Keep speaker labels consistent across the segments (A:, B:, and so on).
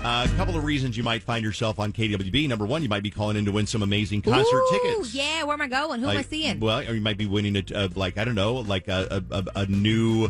A: A couple of reasons you might find yourself on KWB. Number one, you might be calling in to win some amazing concert tickets.
B: Yeah, where am I going? Who am I seeing?
A: Well, or you might be winning a new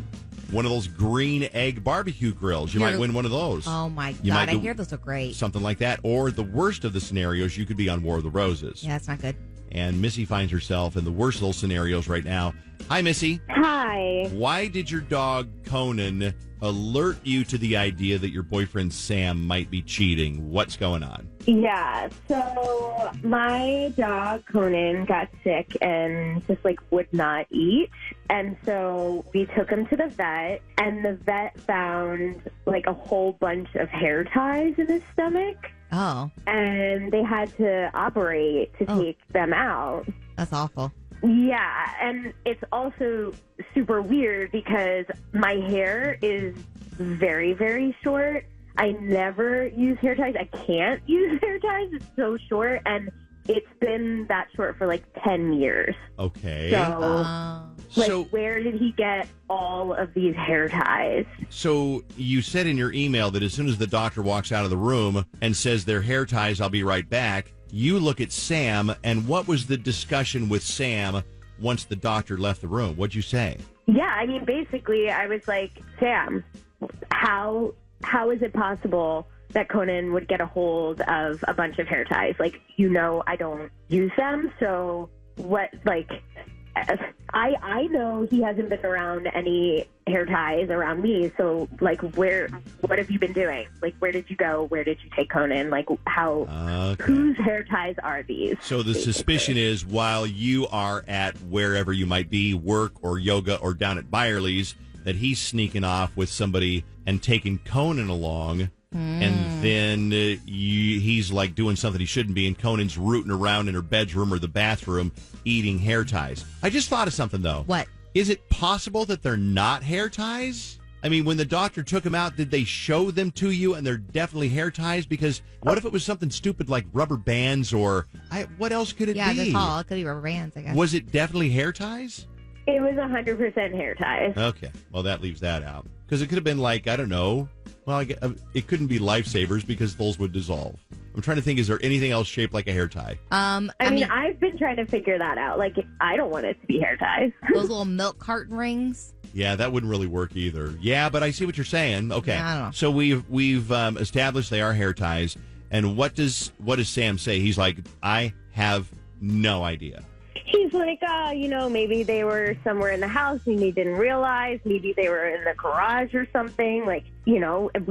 A: one of those green egg barbecue grills. You might win one of those.
B: Oh my God, I hear those are great.
A: Something like that. Or the worst of the scenarios, you could be on War of the Roses.
B: Yeah, that's not good.
A: And Missy finds herself in the worst of those scenarios right now. Hi, Missy.
C: Hi.
A: Why did your dog, Conan, alert you to the idea that your boyfriend, Sam, might be cheating? What's going on?
C: Yeah, so my dog, Conan, got sick and just, would not eat. And so we took him to the vet, and the vet found, a whole bunch of hair ties in his stomach.
B: Oh.
C: And they had to operate to take them out.
B: That's awful.
C: Yeah, and it's also super weird because my hair is very, very short. I never use hair ties. I can't use hair ties. It's so short, and it's been that short for 10 years.
A: Okay.
C: So, where did he get all of these hair ties?
A: So you said in your email that as soon as the doctor walks out of the room and says they're hair ties, I'll be right back, you look at Sam, and what was the discussion with Sam once the doctor left the room? What'd you say?
C: Yeah, basically, I was like, Sam, how is it possible that Conan would get a hold of a bunch of hair ties? I don't use them, so what, I know he hasn't been around any hair ties around me, so, what have you been doing? Where did you go? Where did you take Conan? Whose hair ties are these?
A: So the suspicion is while you are at wherever you might be, work or yoga or down at Byerly's, that he's sneaking off with somebody and taking Conan along, and then he's doing something he shouldn't be, and Conan's rooting around in her bedroom or the bathroom eating hair ties. I just thought of something, though.
B: What?
A: Is it possible that they're not hair ties? When the doctor took him out, did they show them to you and they're definitely hair ties? Because what if it was something stupid like rubber bands or what else could it be?
B: Yeah, good call. It could be rubber bands, I guess.
A: Was it definitely hair ties?
C: It was 100% hair ties.
A: Okay. Well, that leaves that out. Because it could have been I don't know. Well, it couldn't be lifesavers because those would dissolve. I'm trying to think, is there anything else shaped like a hair tie?
C: I've been trying to figure that out. I don't want it to be hair ties.
B: Those little milk carton rings?
A: Yeah, that wouldn't really work either. Yeah, but I see what you're saying. Okay.
B: I don't know.
A: So we've established they are hair ties. And what does Sam say? He's like, I have no idea.
C: He's like, maybe they were somewhere in the house and we didn't realize. Maybe they were in the garage or something. We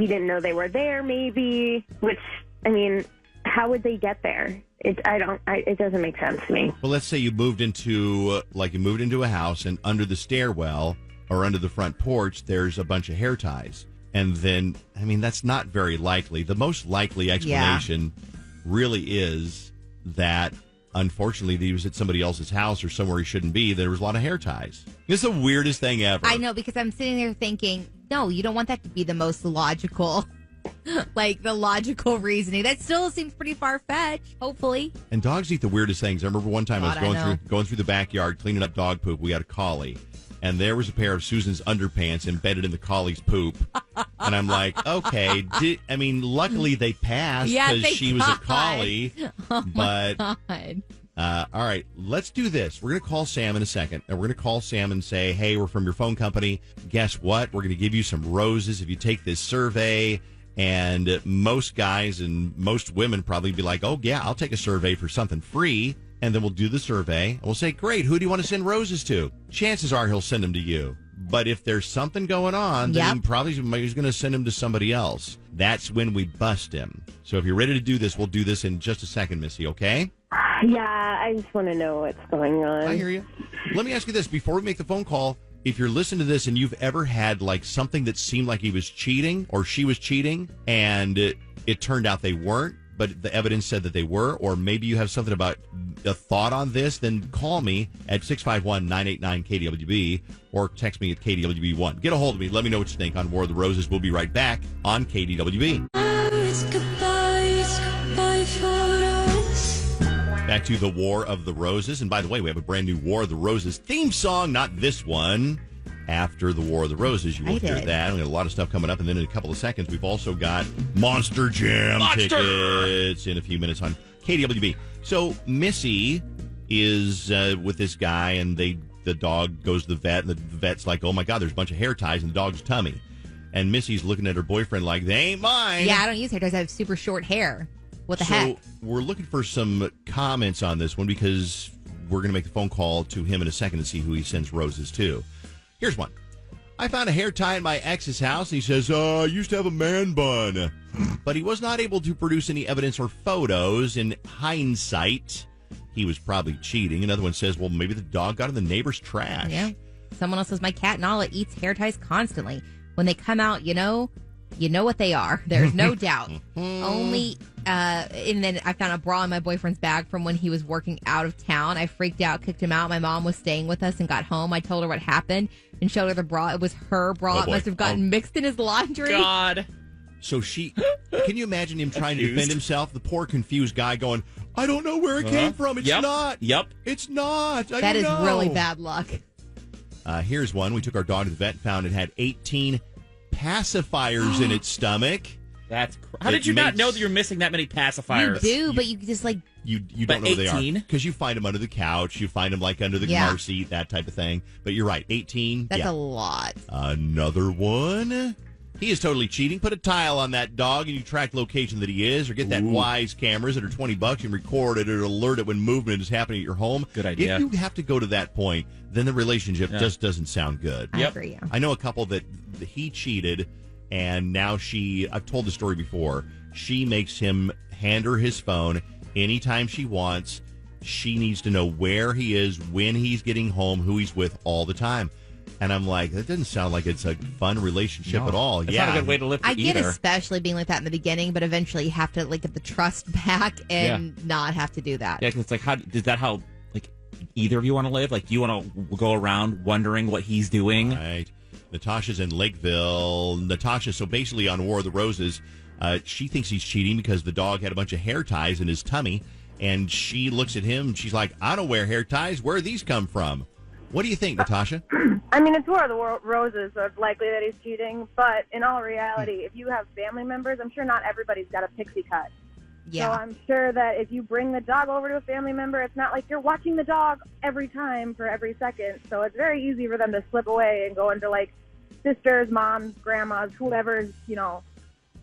C: didn't know they were there, maybe. Which, how would they get there? It doesn't make sense to me.
A: Well, let's say you moved into a house, and under the stairwell or under the front porch, there's a bunch of hair ties. And then, that's not very likely. The most likely explanation really is that, unfortunately, he was at somebody else's house or somewhere he shouldn't be. There was a lot of hair ties. It's the weirdest thing ever.
B: I know, because I'm sitting there thinking, no, you don't want that to be the most logical, the logical reasoning. That still seems pretty far-fetched, hopefully.
A: And dogs eat the weirdest things. I remember one time I was going through the backyard, cleaning up dog poop. We had a collie. And there was a pair of Susan's underpants embedded in the collie's poop. And I'm like, okay. Luckily they passed because she was a collie.
B: Oh my God.
A: All right, let's do this. We're going to call Sam in a second. And we're going to call Sam and say, hey, we're from your phone company. Guess what? We're going to give you some roses if you take this survey. And most guys and most women probably be like, oh, yeah, I'll take a survey for something free. And then we'll do the survey, and we'll say, great, who do you want to send roses to? Chances are he'll send them to you. But if there's something going on, then he's going to send them to somebody else. That's when we bust him. So if you're ready to do this, we'll do this in just a second, Missy, okay?
C: Yeah, I just want to know what's going on.
A: I hear you. Let me ask you this. Before we make the phone call, if you're listening to this and you've ever had something that seemed like he was cheating or she was cheating, and it turned out they weren't, but the evidence said that they were, or maybe you have something about a thought on this, then call me at 651-989-KDWB or text me at KDWB1. Get a hold of me. Let me know what you think on War of the Roses. We'll be right back on KDWB. Back to the War of the Roses. And by the way, we have a brand new War of the Roses theme song, not this one. after the War of the Roses. You will hear that. We got a lot of stuff coming up. And then in a couple of seconds, we've also got Monster Jam tickets in a few minutes on KDWB. So Missy is with this guy, and the dog goes to the vet, and the vet's like, oh, my God, there's a bunch of hair ties in the dog's tummy. And Missy's looking at her boyfriend like, they ain't mine.
B: Yeah, I don't use hair ties. I have super short hair. What the heck?
A: So we're looking for some comments on this one because we're going to make the phone call to him in a second to see who he sends roses to. Here's one. I found a hair tie in my ex's house. And he says, I used to have a man bun. But he was not able to produce any evidence or photos. In hindsight, he was probably cheating. Another one says, well, maybe the dog got in the neighbor's trash.
B: Yeah. Someone else says, my cat Nala eats hair ties constantly. When they come out, you know what they are. There's no doubt. Only, and then I found a bra in my boyfriend's bag from when he was working out of town. I freaked out, kicked him out. My mom was staying with us and got home. I told her what happened and showed her the bra. It was her bra. It must have gotten mixed in his laundry.
D: God.
A: So can you imagine him trying to defend himself? The poor confused guy going, I don't know where it came from. It's not.
D: Yep.
A: It's not.
B: That is really bad luck.
A: Here's one. We took our dog to the vet and found it had 18 pacifiers in its stomach.
D: How did you not know that you're missing that many pacifiers?
B: You do, but you just like...
A: You don't know where they are. Because you find them under the couch. You find them like under the car seat, that type of thing. But you're right, 18.
B: That's a lot.
A: Another one. He is totally cheating. Put a tile on that dog and you track location that he is, or get that Wise cameras that are $20 and record it or alert it when movement is happening at your home.
D: Good idea.
A: If you have to go to that point, then the relationship just doesn't sound good.
B: I agree.
A: I know a couple that he cheated, and now I've told the story before, she makes him hand her his phone anytime she wants. She needs to know where he is, when he's getting home, who he's with all the time. And I'm like, that doesn't sound like it's a fun relationship at all.
D: It's not a good way to live
B: I get especially being like that in the beginning, but eventually you have to like get the trust back and not have to do that.
D: Yeah, because it's like, how either of you want to live? Like, do you want to go around wondering what he's doing?
A: Right. Natasha's in Lakeville. Natasha, so basically on War of the Roses, she thinks he's cheating because the dog had a bunch of hair ties in his tummy. And she looks at him. She's like, I don't wear hair ties. Where do these come from? What do you think, Natasha?
E: I mean, it's War of the Roses, so it's likely that he's cheating. But in all reality, if you have family members, I'm sure not everybody's got a pixie cut.
B: Yeah.
E: So I'm sure that if you bring the dog over to a family member, it's not like you're watching the dog every time for every second. So it's very easy for them to slip away and go into, like, sisters, moms, grandmas, whoever's,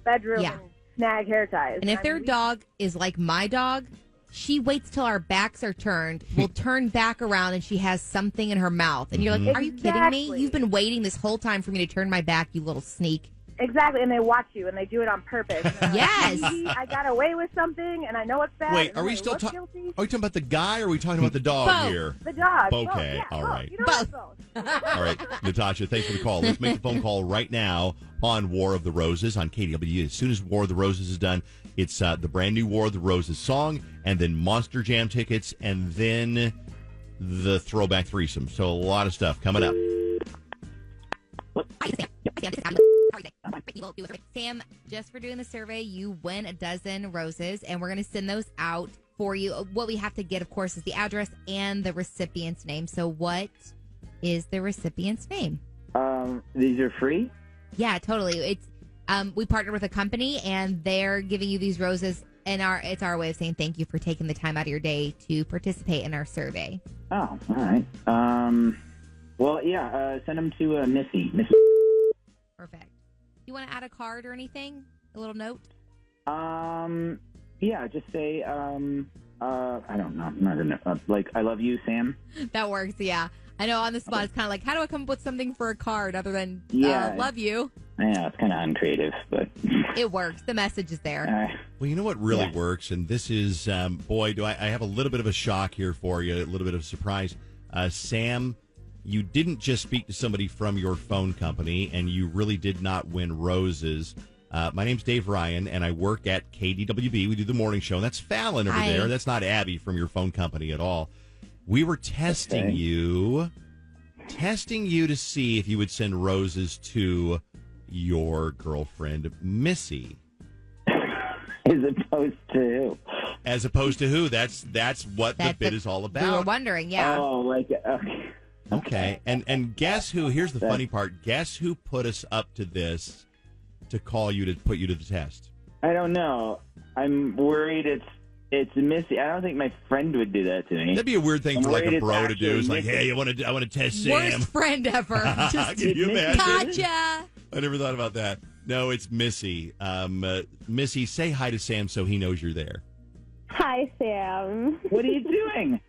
E: bedroom and snag hair ties.
B: And if their dog is like my dog, she waits till our backs are turned, will turn back around, and she has something in her mouth. And you're like, are you kidding me? You've been waiting this whole time for me to turn my back, you little sneak.
E: Exactly, and they watch you, and they do it on purpose.
B: Yes.
E: I got away with something, and I know it's bad.
A: Wait, are we still talking? Are we talking about the guy, or are we talking about the dog here?
E: The dog.
A: Okay,
E: yeah,
A: all right.
E: You know both.
A: All right, Natasha, thanks for the call. Let's make the phone call right now on War of the Roses on KDWB. As soon as War of the Roses is done, it's the brand new War of the Roses song, and then Monster Jam tickets, and then the throwback threesome. So a lot of stuff coming up.
B: Sam, just for doing the survey, you win a dozen roses, and we're going to send those out for you. What we have to get, of course, is the address and the recipient's name. So what is the recipient's name?
F: These are free?
B: Yeah, totally. It's we partnered with a company, and they're giving you these roses, and it's our way of saying thank you for taking the time out of your day to participate in our survey.
F: Oh, all right. Well, yeah, send them to Missy.
B: Perfect. You want to add a card or anything? A little note?
F: Yeah, just say, I don't know. I'm not gonna, like, I love you, Sam.
B: That works, yeah. I know on the spot, It's kind of like, how do I come up with something for a card other than love you?
F: Yeah, it's kind of uncreative, but...
B: It works. The message is there.
A: Well, you know what really works? And this is, boy, do I have a little bit of a shock here for you, a little bit of a surprise. Sam, you didn't just speak to somebody from your phone company, and you really did not win roses. My name's Dave Ryan, and I work at KDWB. We do the morning show, and that's Fallon over there. That's not Abby from your phone company at all. We were testing you to see if you would send roses to your girlfriend, Missy.
F: As opposed to who?
A: As opposed to who? That's what the bid is all about.
B: We were wondering, yeah.
F: Oh, like, okay.
A: Okay. And guess who? Here's the funny part. Guess who put us up to this to call you to put you to the test?
F: I don't know. I'm worried it's Missy. I don't think my friend would do that to me.
A: That'd be a weird thing for like a bro to do. It's like,
F: Missy.
A: hey, I want to test Sam.
B: Worst friend ever. Just
A: Can you imagine?
B: gotcha.
A: I never thought about that. No, it's Missy. Missy, say hi to Sam so he knows you're there.
C: Hi, Sam.
F: What are you doing?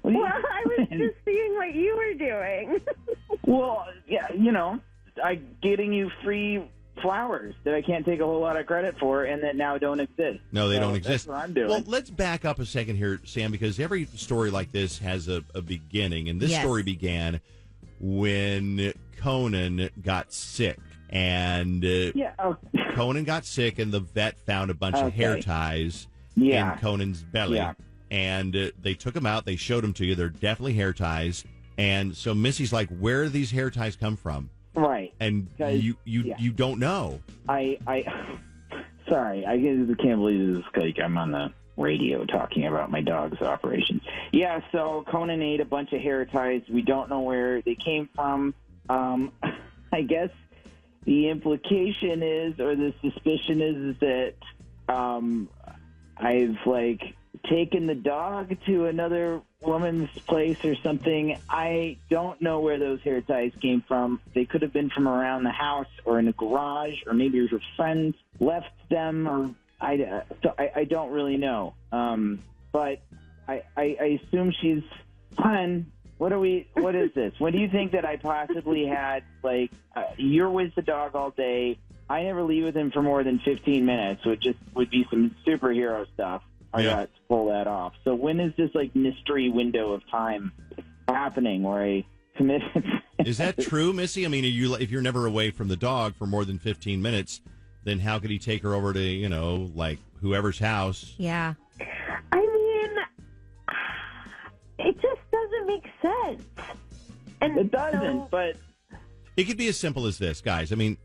C: Well, I was just seeing what you were doing.
F: Well, yeah, I'm getting you free flowers that I can't take a whole lot of credit for and that now don't exist.
A: No, they
F: So
A: don't exist.
F: That's what I'm doing.
A: Well, let's back up a second here, Sam, because every story like this has a beginning. And this
B: Yes.
A: story began when Conan got sick. And
F: yeah. Oh,
A: Conan got sick, and the vet found a bunch of hair ties
F: Yeah.
A: in Conan's belly.
F: Yeah.
A: And they took them out. They showed them to you. They're definitely hair ties. And so Missy's like, where do these hair ties come from?
F: right.
A: And
F: 'Cause-
A: you
F: yeah.
A: you don't know.
F: Sorry, I can't believe this is like I'm on the radio talking about my dog's operation. Yeah, so Conan ate a bunch of hair ties. We don't know where they came from. I guess the implication is, or the suspicion is that I've taken the dog to another woman's place or something. I don't know where those hair ties came from. They could have been from around the house or in a garage, or maybe her friend left them, or I don't really know. But I assume she's fun. What is this? When do you think that I possibly had, you're with the dog all day. I never leave with him for more than 15 minutes, which would be some superhero stuff. I got to pull that off. So when is this mystery window of time happening where I committed?
A: Is that true, Missy? I mean, if you're never away from the dog for more than 15 minutes, then how could he take her over to, whoever's house?
B: Yeah.
C: I mean, it just doesn't make sense. And
F: It doesn't, but
A: It could be as simple as this, guys. I mean,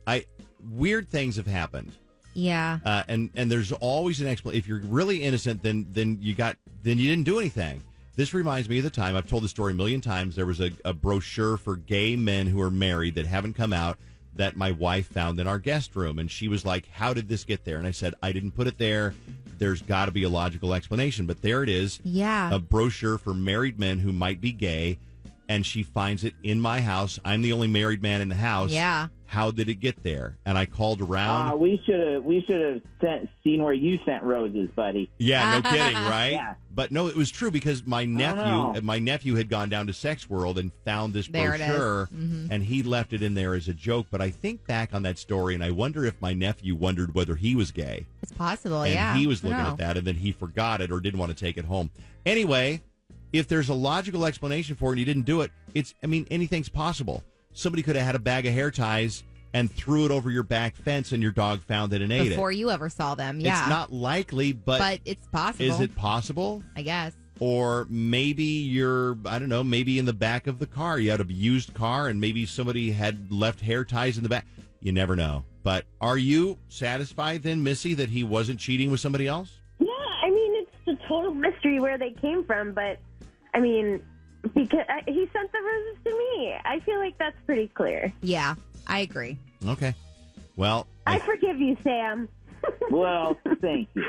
A: weird things have happened.
B: Yeah.
A: And there's always an explanation. If you're really innocent, then you didn't do anything. This reminds me of the time, I've told the story a million times, there was a brochure for gay men who are married that haven't come out that my wife found in our guest room. And she was like, how did this get there? And I said, I didn't put it there. There's got to be a logical explanation. But there it is.
B: Yeah.
A: A brochure for married men who might be gay. And she finds it in my house. I'm the only married man in the house.
B: Yeah.
A: How did it get there? And I called around.
F: we should have seen where you sent roses, buddy.
A: Yeah, no kidding, right?
F: Yeah.
A: But no, it was true because my nephew had gone down to Sex World and found this
B: There it is.
A: brochure,
B: Mhm.
A: and he left it in there as a joke. But I think back on that story, and I wonder if my nephew wondered whether he was gay.
B: It's possible,
A: And
B: yeah.
A: he was
B: I
A: looking
B: know.
A: at that, and then he forgot it or didn't want to take it home. Anyway, if there's a logical explanation for it and you didn't do it, anything's possible. Somebody could have had a bag of hair ties and threw it over your back fence, and your dog found it and ate it.
B: Before you ever saw them, yeah.
A: It's not likely, but
B: it's possible.
A: is it possible?
B: I guess.
A: Or maybe maybe in the back of the car. You had a used car, and maybe somebody had left hair ties in the back. You never know. But are you satisfied then, Missy, that he wasn't cheating with somebody else?
C: yeah, I mean, it's a total mystery where they came from, but I mean, because he sent the roses to me, I feel like that's pretty clear.
B: Yeah, I agree.
A: Okay. Well,
C: I forgive you, Sam.
F: Well, thank you.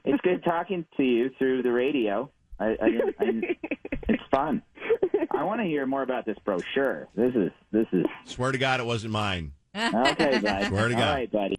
F: It's good talking to you through the radio. It's fun. I want to hear more about this brochure. This is.
A: swear to God it wasn't mine.
F: Okay, bud.
A: Swear to God.
F: All right, buddy.